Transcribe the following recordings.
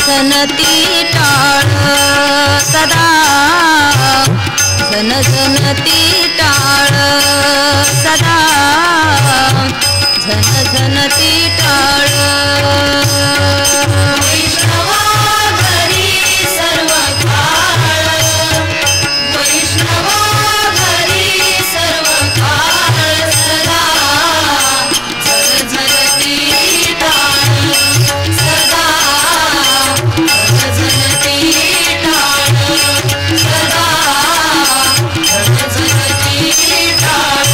झनझनती टाळ सदा झनझनती टाळ सदा झनझनती टाळ वैष्णवा घरी सर्व काळ वैष्णवा घरी सर्व काळ सदा झनझनती टाळ सदा झनझनती टाळ सदा झनझनती टाळ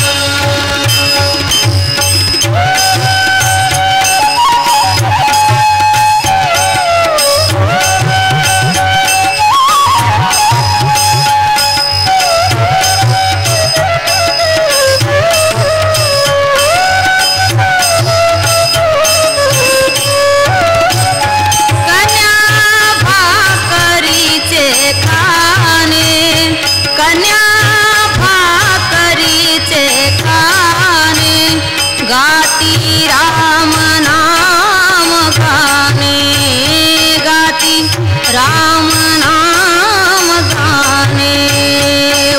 राम नाम गाणे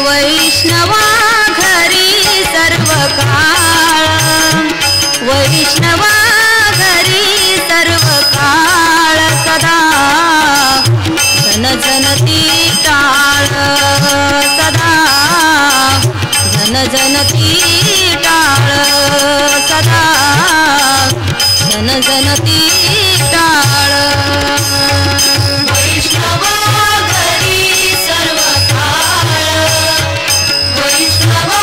वैष्णवा घरी सर्व काळ वैष्णवा घरी सर्व काळ सदा झनझनती टाळ सदा झनझनती टाळ सदा झनझनती टाळ वैष्णवा घरी सर्व काळ वैष्णवा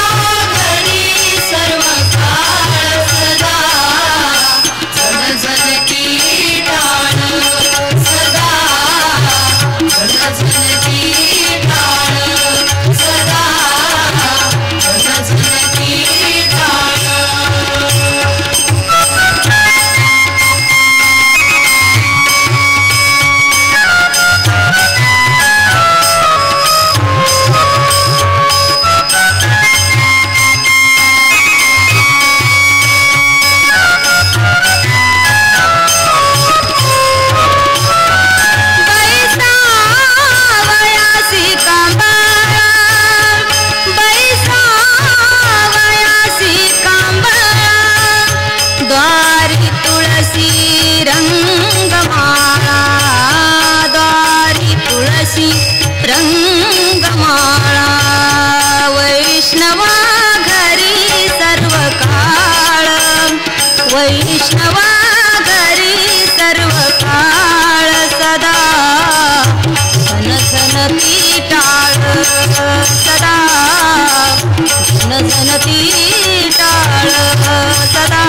घरी सर्व काळ सदा झनझनती टाळ सदा झनझनती टाळ सदा झनझनती टाळ द्वारी तुळसी रंगमाळा द्वारी तुळसी रंगमाळा वैष्णवा घरी सर्व काळ वैष्णवा घरी सर्व काळ सदा झनझनती टाळ सदा झनझनती टाळ सदा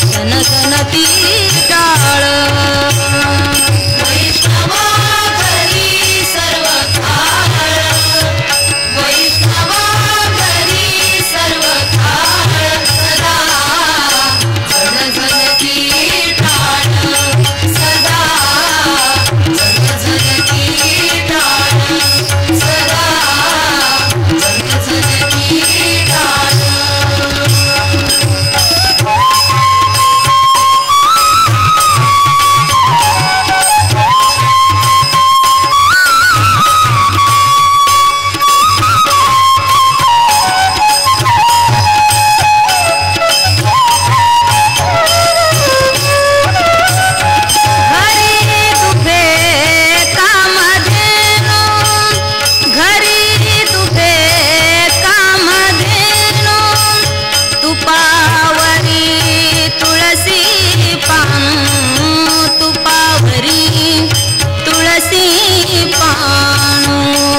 झनझनती टाळ वैष्णवा घरी सर्व काळ वैष्णवा घरी सर्व काळ सदा झनझनती टाळ सदा झनझनती टाळ सदा झनझनती टाळ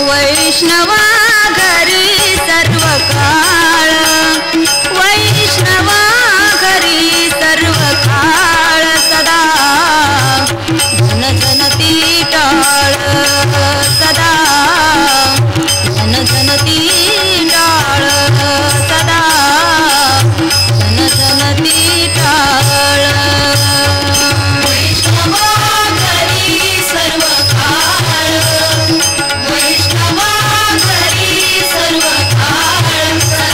वैष्णवा घरी सर्व काळ वैष्णवा घरी सर्व काळ सदा झनझनती टाळ सदा झनझनती टाळ सदा झनझनती टाळ वैष्णवा घरी सर्व काळ वैष्णवा घरी सर्व काळ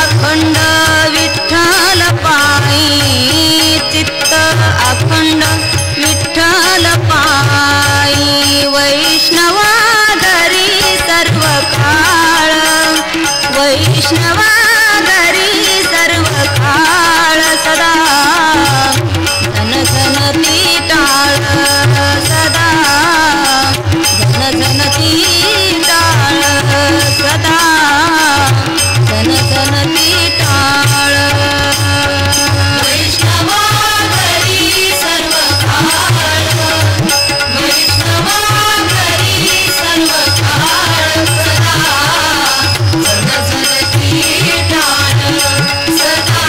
अखंड विठ्ठल पायी चित्त अखंड विठ्ठल पायी वैष्णवा घरी सर्व काळ वैष्णवा घरी सर्व काळ सदा धन धन ती टाळ सदा धन धन ती टाळ सदा धन धन ती टाळ वैष्णवा घरी सर्व काळ वैष्णवा घरी सर्व काळ सदा धन धन ती टाळ सदा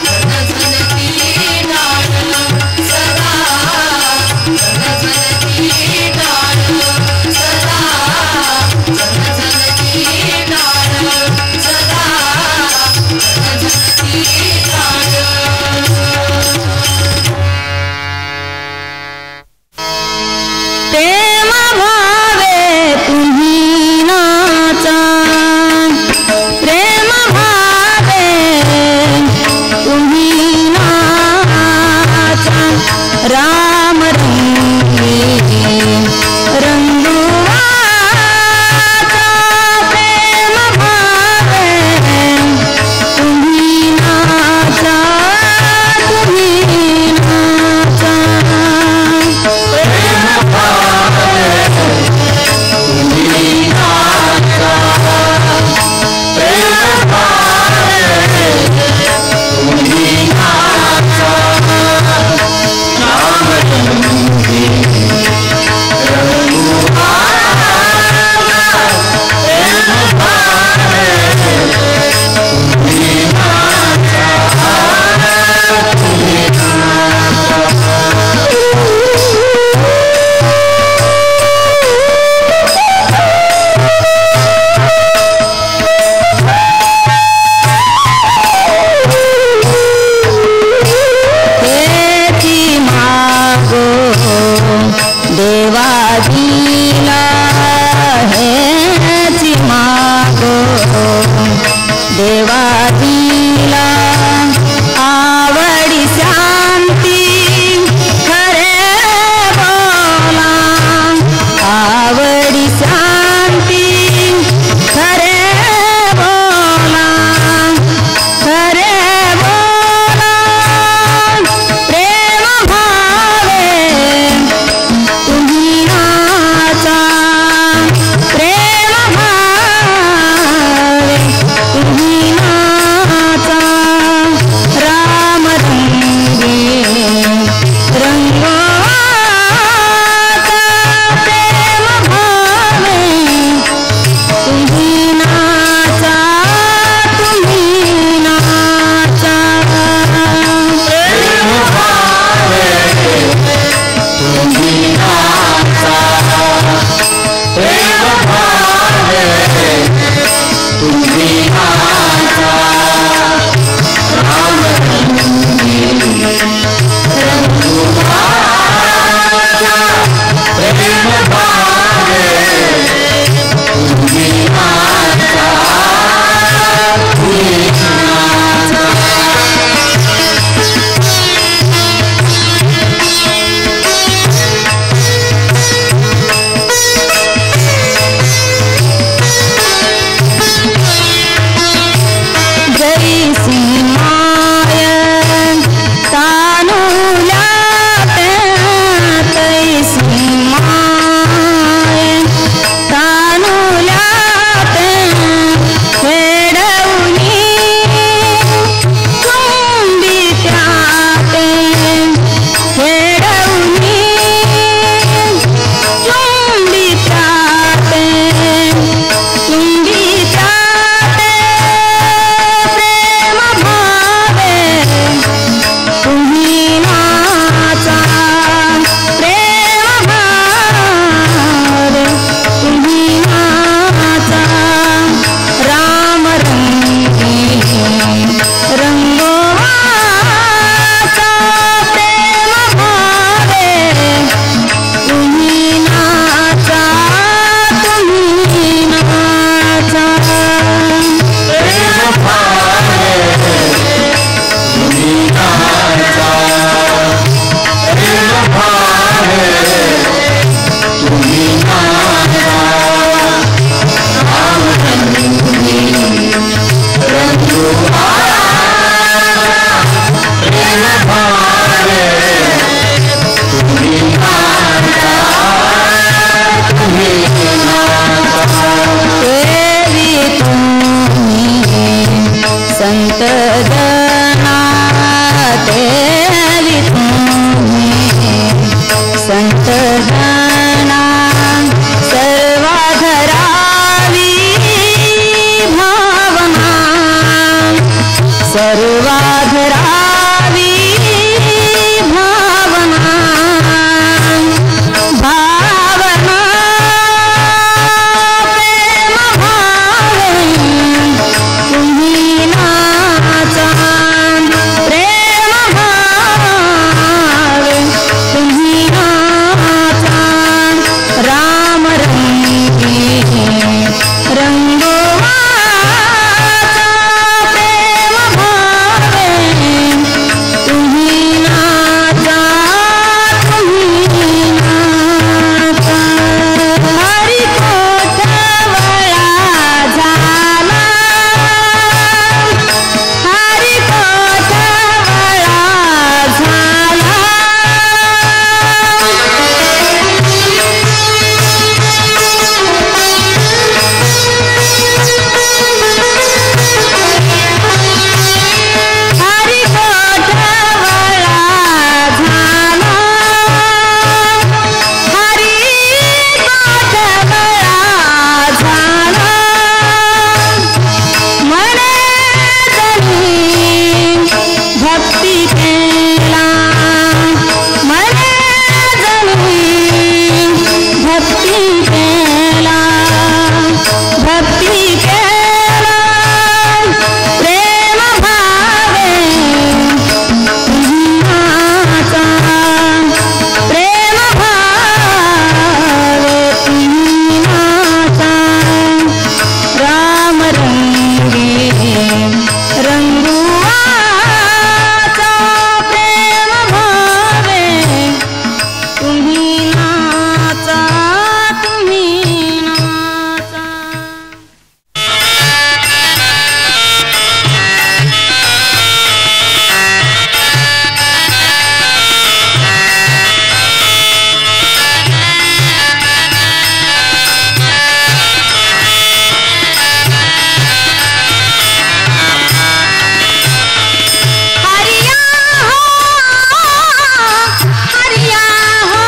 धन धन ती टाळ सदा धन धन ती टाळ सदा धन धन ती टाळ सदा धन धन ती टाळ प्रेम भावे तुम्ही नाचा प्रेम भावे तुम्ही नाचा राम रंगी रंगुवाचा प्रेम भावे तुम्ही नाचा तुम्ही नाचा देवाजीला हेची मागो देवाजीला आवडी शांती खरे बोला आवडी शांती खरे बोला खरे बोला प्रेम भावे तुम्ही नाचा प्रेम भावे तुम्ही नाचा जना तेरी तुम्हें संत जना सर्वाधरावी भावना सर्वाधरावी भावना भावना प्रेम भावे तुम्ही नाचा प्रेम भावे तुम्ही नाचा राम रंगी रंगवाचा प्रेम भावे तुम्ही नाचा हरी कोठवळा झाला हरी कोठवळा झाला हरी कोठवळा झाला हरी कोठवळा झाला मने जनी भक्ती केला मने जनी भक्ती केला प्रेम भावे तुम्ही नाचा प्रेम भावे तुम्ही नाचा राम रंगी रंगुआचा प्रेम भावे तुम्ही नाचा तुम्ही नाचा हरिया हो हरिया हो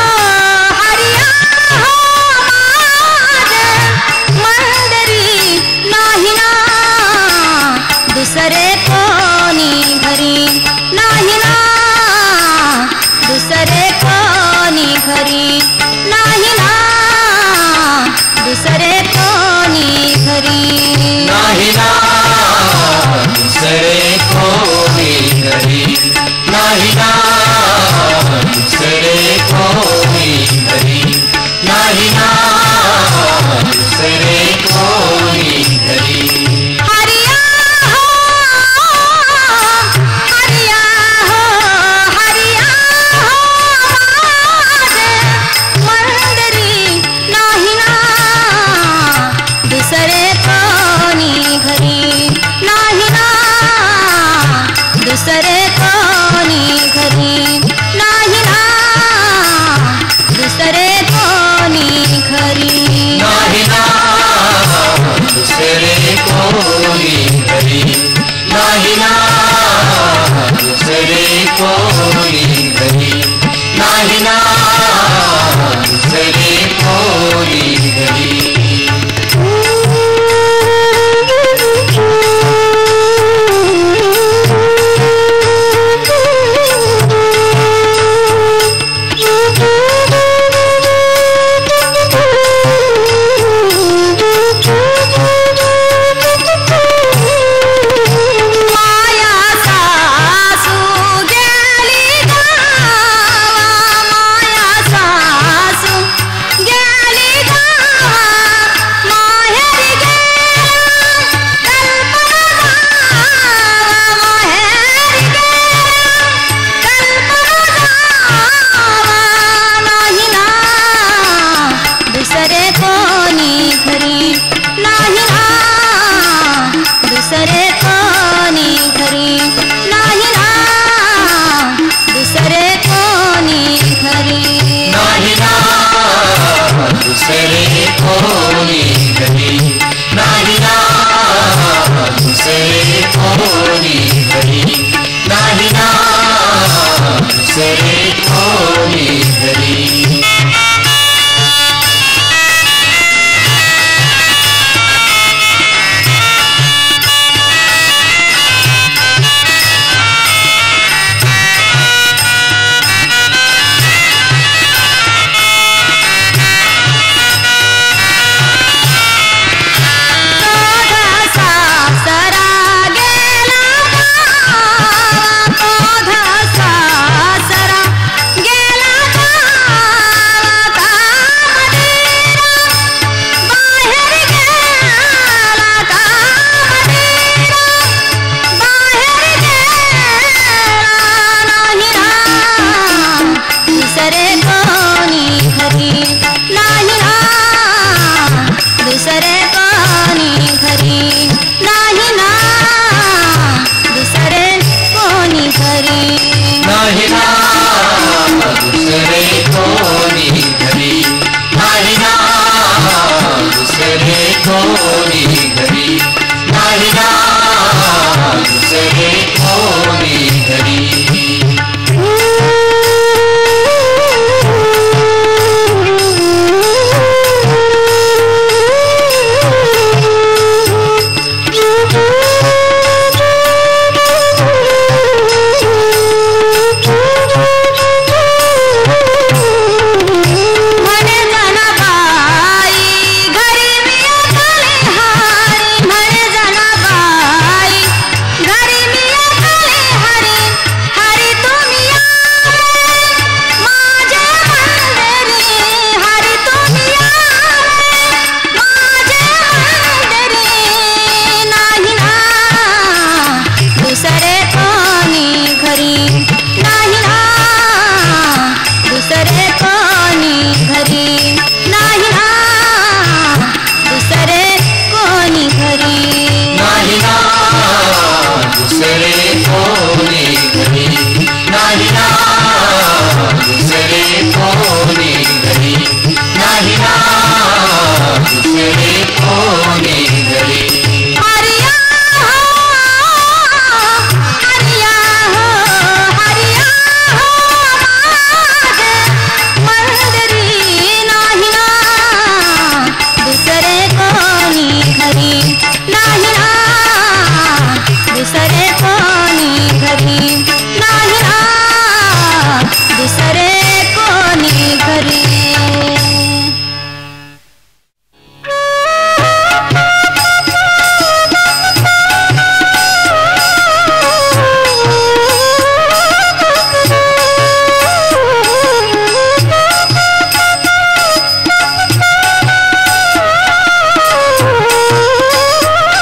हरिया हो माझ मंदरी नाही ना दुसरे कोणी घरी नाही ना दुसरे कोणी घरी नाही ना दुसरे कोणी घरी नाही ना दुसरे कोणी घरी नाही ना दुसरे कोणी घरी नाही ना दुसरे कोणी घरी हरिया हो हरिया हो हरिया हो माझ मंदरी नाही ना दुसरे कोणी घरी नाही ना दुसरे कोणी घरी नाही ना दुसरे कोणी घरी नाही ना दुसरे कोणी घरी नाही ना दुसरे कोणी घरी नाही ना दुसरे कोणी घरी दुसरे कोणी घरी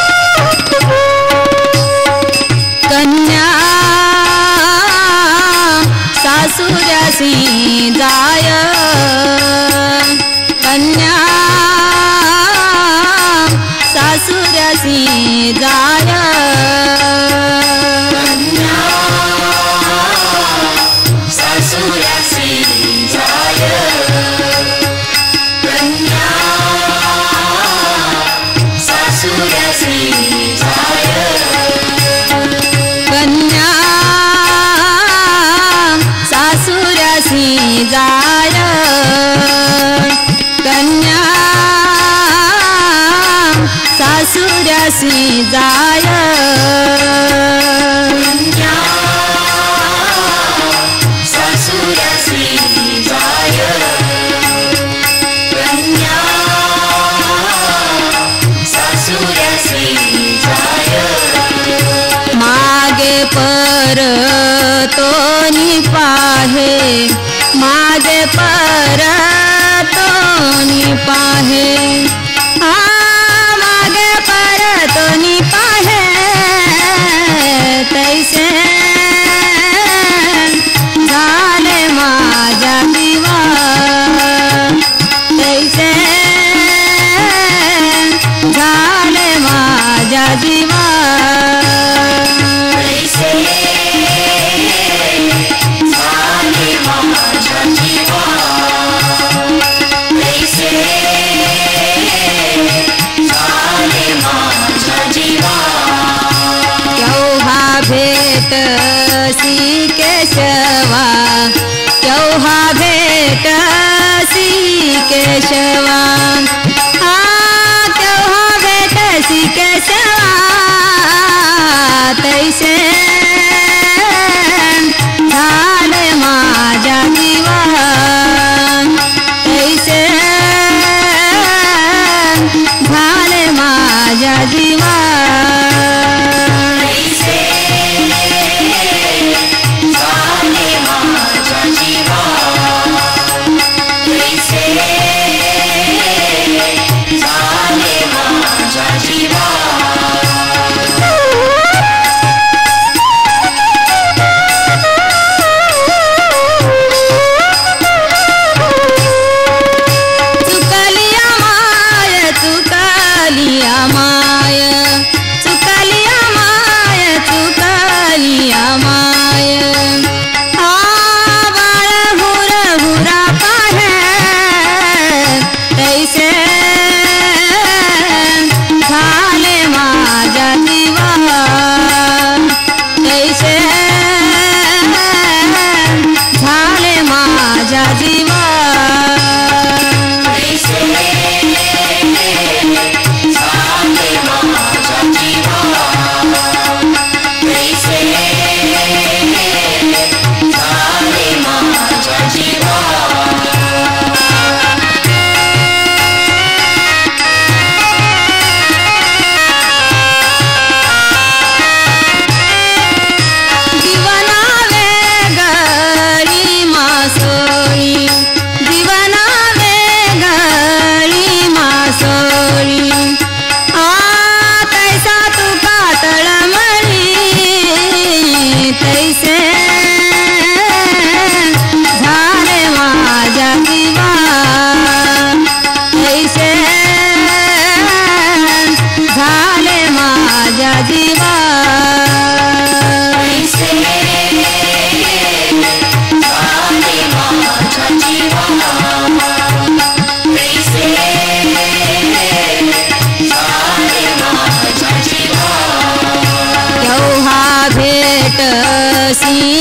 जाय कन्या सासुरसी जाय कन्या सासुरसी जाय कन्या सासुरसी जाय कन्या सासुरसी जाय कन्या सासुरसी जाय कन्या सासुरसी जाय कन्या सासुरसी जाय मागे परतोनी पाहे मागे परतोनी पाहे मागे परतोनी पाहे तैसे झाले माझ्या जीवा तैसे झाले माझ्या जीवा भेट सी केशवा भेटसी केशवा केव्हा भेटसी केशवा तैसे झाले माझ्या जीवा तैसे झाले माझ्या जीवा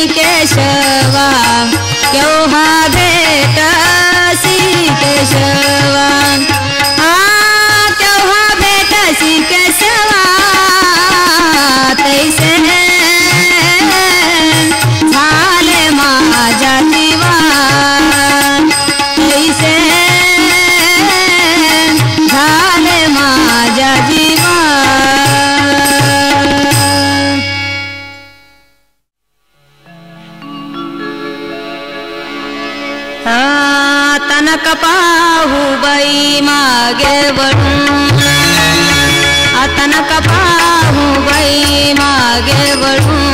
केशवा केव्हा भेटसी केशवा केव्हा भेटसी केशवा तैसे झाले माझ्या जीवा तैसे झाले माझ्या जीवा तनक पाहू बाई मागे वळून तनक पाहू बाई मागे वळून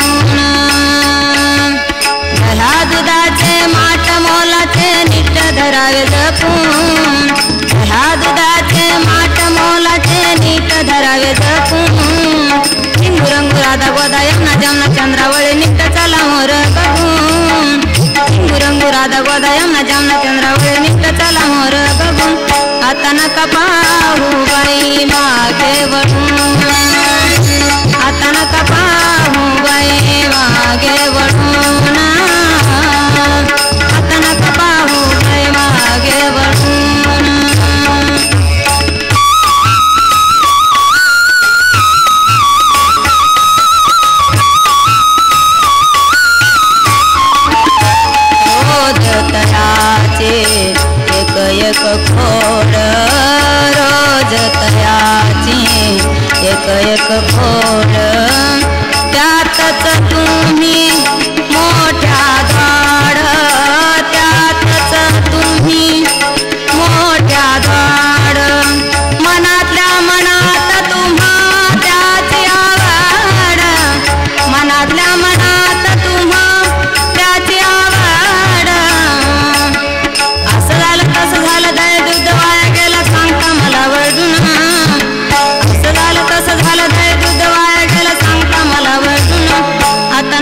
दह्या दुधाचे माठ मोलाचे नीट धरावे जपून दह्या दुधाचे माठ मोलाचे नीट धरावे जपून हिंगुरंगु राधा गोदा यमुना जमुना चंद्रावळी नीट चला मोर बघून हिंगुरंगु राधा गोदा यमुना जमुना चंद्रावळी नीट चला मोर बघून आता नका पाहू बाई मागे वळून आता नका पाहू बाई मागे वळून आता नका पाहू बाई मागे वळून एक खोड रोज तयाची एक खोड त्यातच तुम्ही मोठ्या झाड त्यातच तुम्ही मोठ्या झाड मनातल्या मनात तुम्हा त्याची आवड मनातल्या मनात तुम्हा त्याची आवड असं झालं तसं झालं दय दूध वाया गेला सांगता मला वळून असं झालं तसं झालं दय दूध वाया गेला सांगता मला वळून आता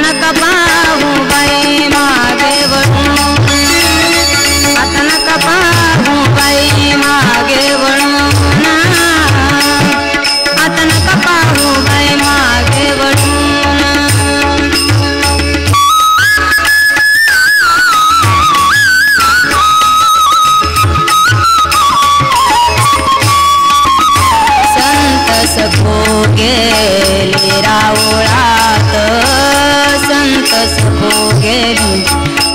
सखो गेली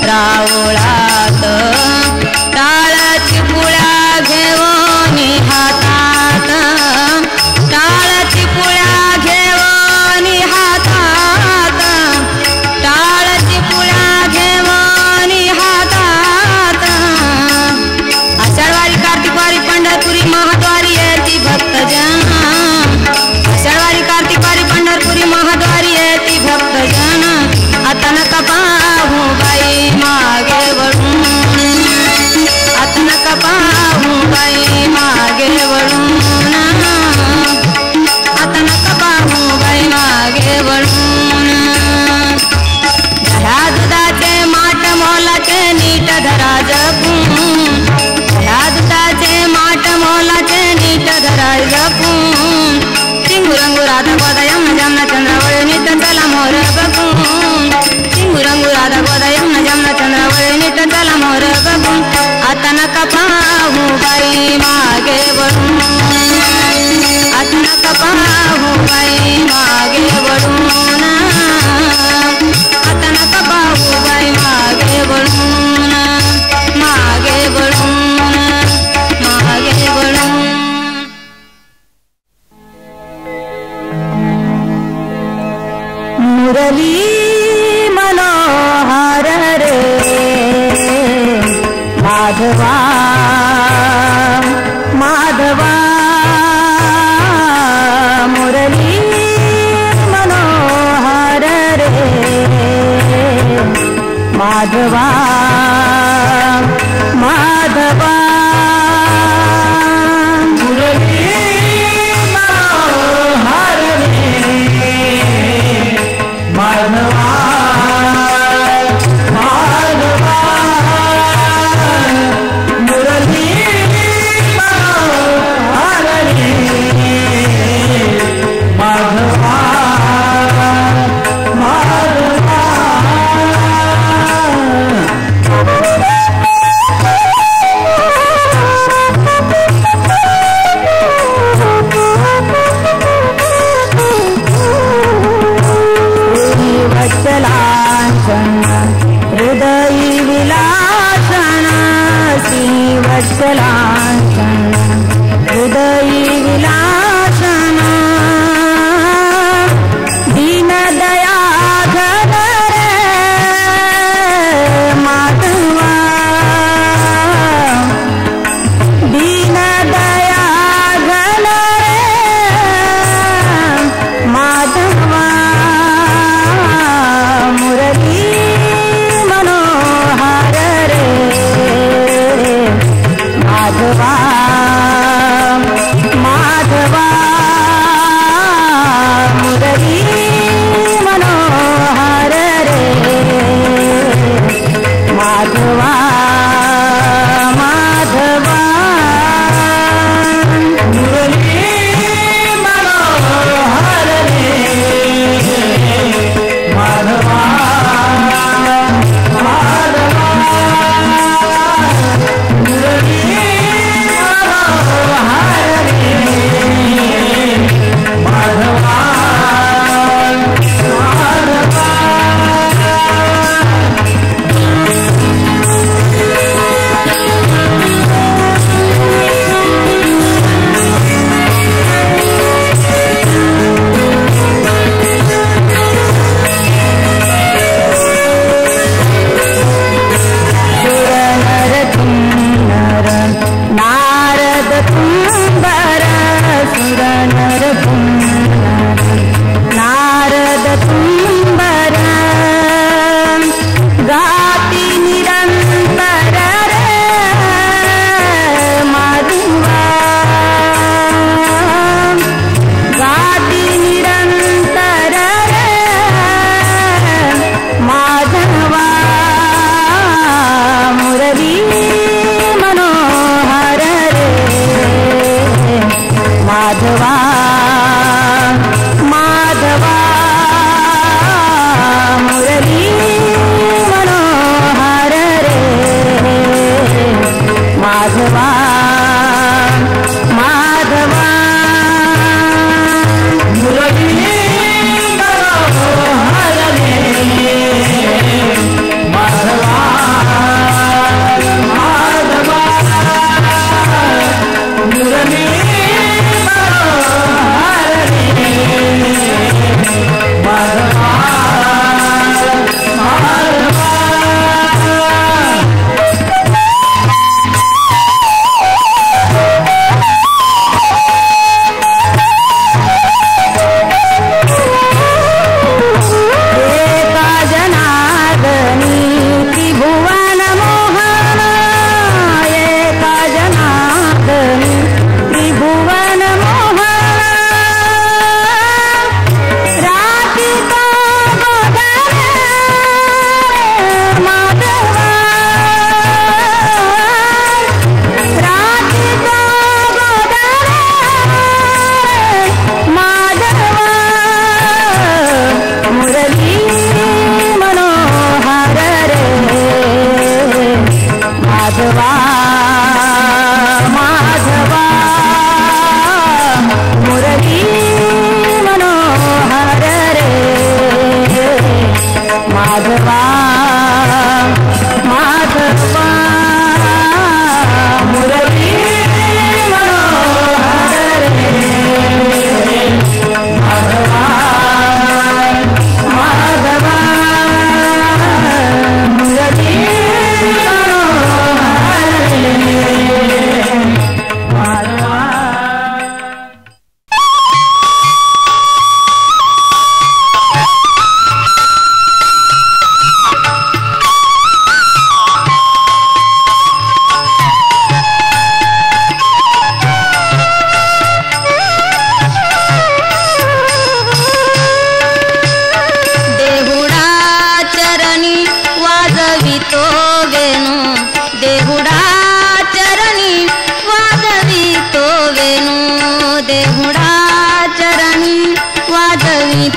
रावळात टाळाची पुळ्या घेऊन हातात टाळाची पुळ्या घेऊन हातात टाळाची पुळ्या घेऊन हातात आषाढवारी कार्तिकवारी पंढरपुरी महाद्वारी येती भक्तजन आषाढवारी कार्तिकवारी पंढरपुरी महाद्वारी येती भक्तजन आता नका पाहू बाई मागे वळून आता नका पाहू बाई मागे वळून आता नका पाहू बाई मागे वळून ह्या दुधाचे माठ मोलाचे नीट धरा जपून ह्या दुधाचे माठ मोलाचे नीट धरा जपून टिंगुरंगु राधा गोदायम जमना चंद्रावळी नित चला मोर बघून टिंगुरंगु राधा गोदायम जमना चंद्रावळी नित चला मोर बघून आता नका पाहू बाई मागे वळून आता नका पाहू बाई मागे वळून आता नका पाहू बाई मागे वळून मागे वळून मागे वळून मुरली मनोहर रे माधवा माधवा मुरली मनोहर रे माधवा माधवा मुरली मनोहर रे माधवा माधवा मुरली मनोहर रे माधवा माधवा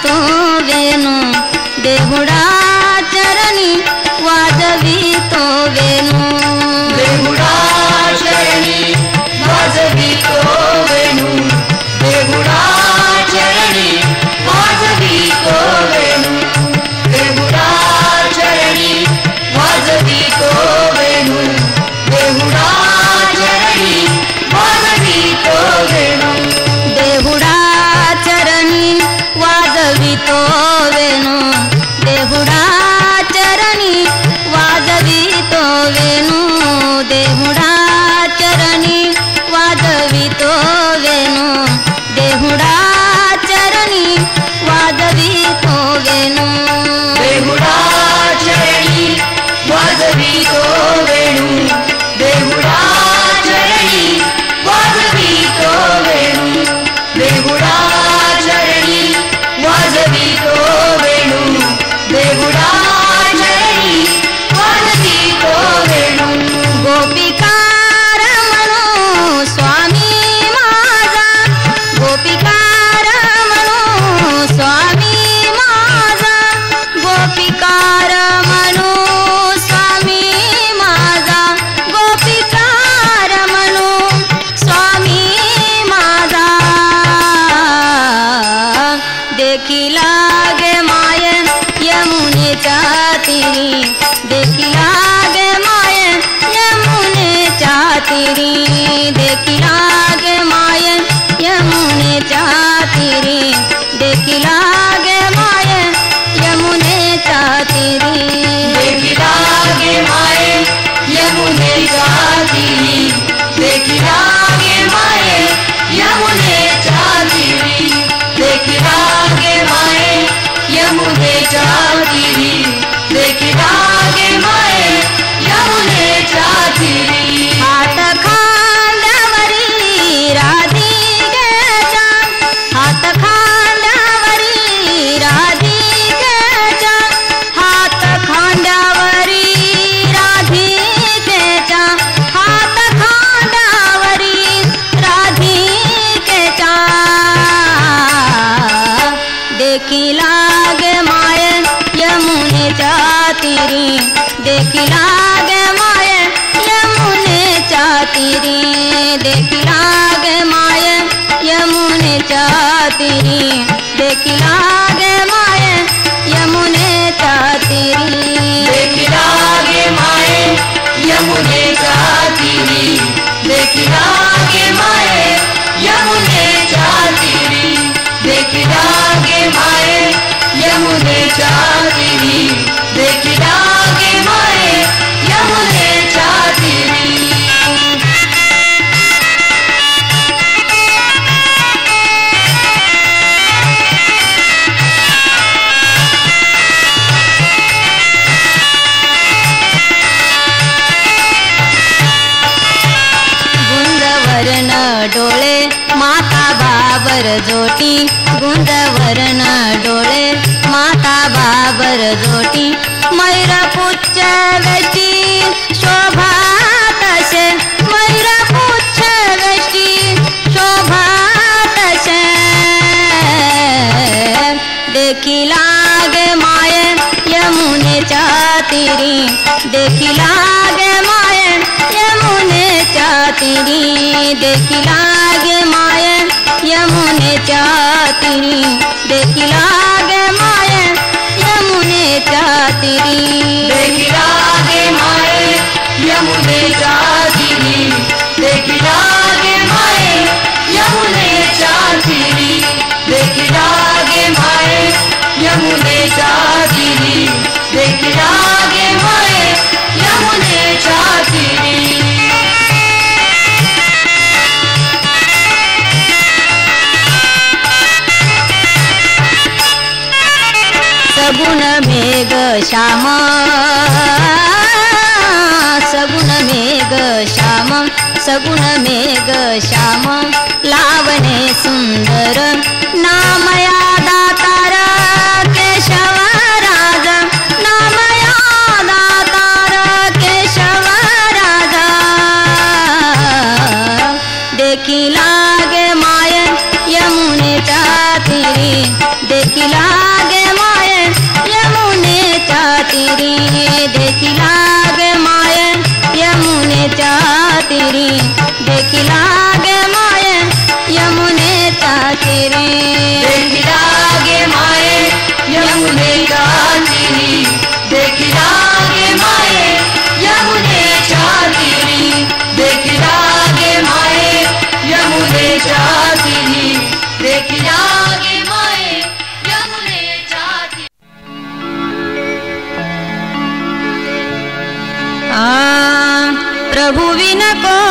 वाजवितो वेणू देहुडा चरणी वाजवितो वेणू देहुडा चरणी वाजवितो वेणू देहुडा चरणी वाजवितो वेणू देहुडा चरणी वाजवितो वेणू देहुडा चरणी वाजवितो वेणू देहुडा चरणी वाजवितो वेणू देहुडा चरणी वाजवितो वेणू देहुडा चरणी वाजवितो वेणू देहुडा चरणी वाजवितो वेणू देहुडा चरणी वाजवितो वेणू देहुडा चरणी वाजवितो वेणू देहुडा चरणी वाजवितो वेणू देहुडा चरणी वाजवितो वेणू गोपिकार म्हणू स्वामी माझा गोपिकार म्हणू स्वामी माझा गोपिकार म्हणू स्वामी माझा गोपिकार म्हणू स्वामी माझा देखिला गे माय यमुनेच्या तीरी देखिला गे माय यमुनेच्या तीरी देखिला गे माय यमुनेच्या तीरी देखिला गे माय यमुनेच्या तीरी देखिला गे माये यमुनेच्या तीरी देखिला गे माये यमुनेच्या तीरी देखिला गे माये यमुनेच्या तीरी देखिला गे माये यमुनेच्या तीरी हात खांद्यावरी राधिकेच्या हात खांद्यावरी राधिकेच्या हात खांद्यावरी राधिकेच्या हात खांद्यावरी राधिकेच्या देखिला गे माय यमुनेच्या तीरी देखिला गे माय यमुनेच्या तीरी देखिला गे माय यमुनेच्या तीरी देखिला गे माय यमुनेच्या तीरी देखिला गे माये यमुनेच्या तीरी देखिला गे माये यमुनेच्या तीरी देखिला गे माये यमुनेच्या तीरी देखिला गे माये यमुनेच्या तीरी गुंजवर्ण डोळे माता बाबर जोटी गुंजवर्ण डोळे माता बाबर जोटी मैरपुच्छ वेष्टी शोभा तसे मैरपुच्छ वेष्टी शोभा तसे देखिला गे माय यमुनेच्या तीरी देखिला गे माय यमुनेच्या तीरी देखिला गे माय यमुनेच्या तीरी देखिला गे माय यमुनेच्या तीरी देखिला गे माये यमुनेच्या तीरी देखिला गे माये यमुनेच्या तीरी देखिला गे माये यमुनेच्या तीरी देखिला गे माये यमुनेच्या तीरी सगुण मेघ श्याम सगुण मेघ श्याम सगुण मेघ श्याम लावणे सुंदर नामया दातार केशव राज नामया दातार केशव राज देखिला गे माय यमुनेच्या तीरी देखिला नको